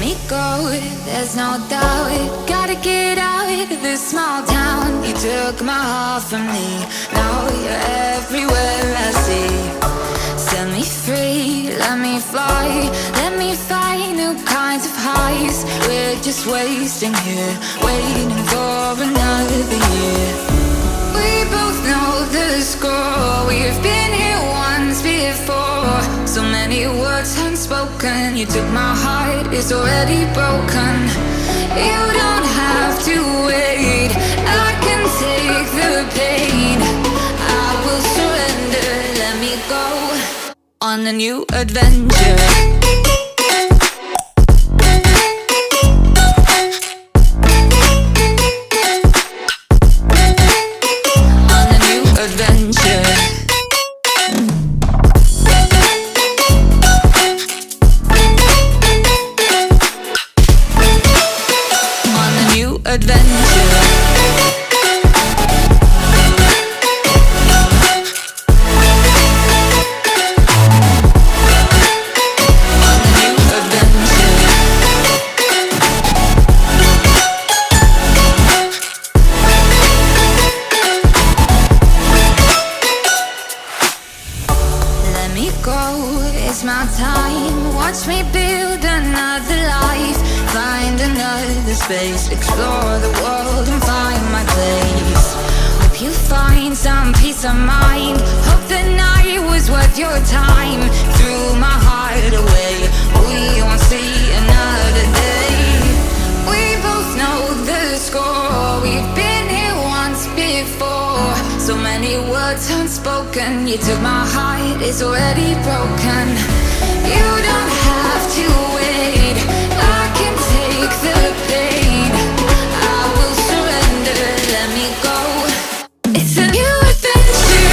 me go, there's no doubt. Gotta get out of this small town. You took my heart from me, now you're everywhere I see. Set me free, let me fly, let me find new kinds of highs. We're just wasting here, waiting for another year. We both know the score, we've been here once before. So many words unspoken, you took my heart, it's already broken. You don't have to wait, I can take the pain. I will surrender, let me go on a new adventure. It's my time, watch me build another life. Find another space, explore the world and find my place. Hope you find some peace of mind, hope the night was worth your time. Threw my heart away, we won't see another day. We both know the score, we've been here once before. So many words unspoken, you took my heart, it's already broken. You don't have to wait, I can take the pain. I will surrender, let me go. It's a new adventure.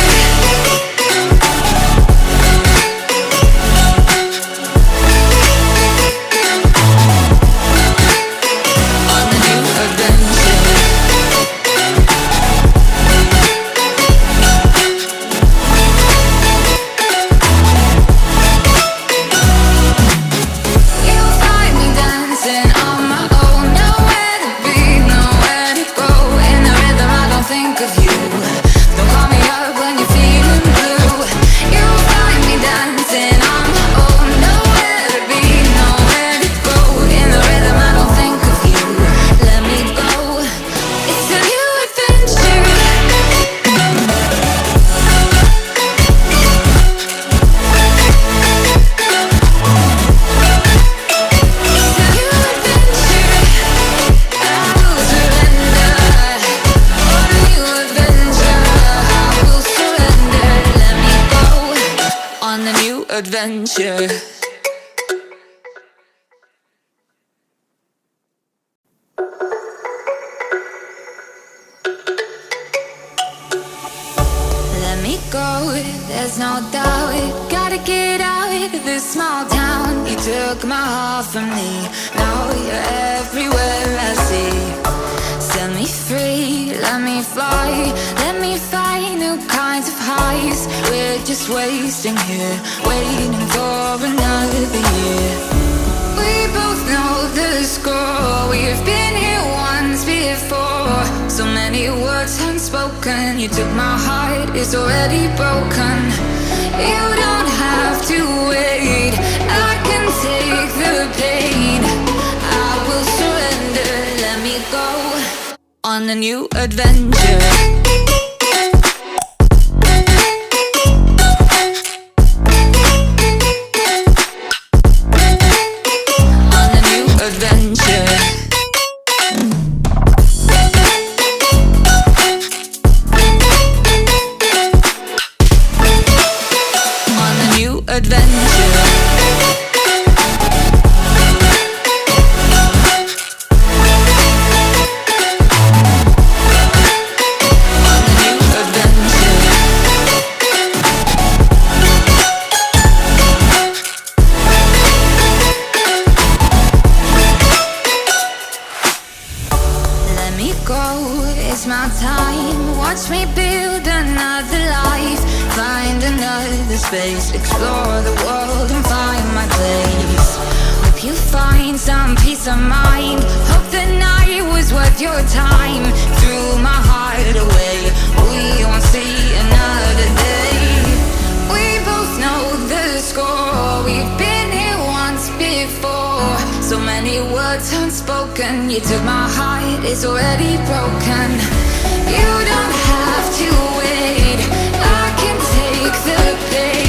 On a new adventure. Adventure. Let me go, there's no doubt. Gotta get out of this small town. You took my heart from me, now you're everywhere I see. Set me free, let me fly, let me find new kinds of highs. We're just wasting here, waiting for another year. We both know the score, we've been here once before. So many words unspoken, you took my heart, it's already broken. You don't have to wait, I can take the pain. I will surrender, let me go on a new adventure. It's my time, watch me build another life. Find another space, explore the world and find my place. Hope you find some peace of mind. Hope the night was worth your time. Threw my heart away, we won't see another day. We both know the score, we've been here once before. So many words unspoken, you took my heart, it's already broken. You don't have to wait, I can take the pain.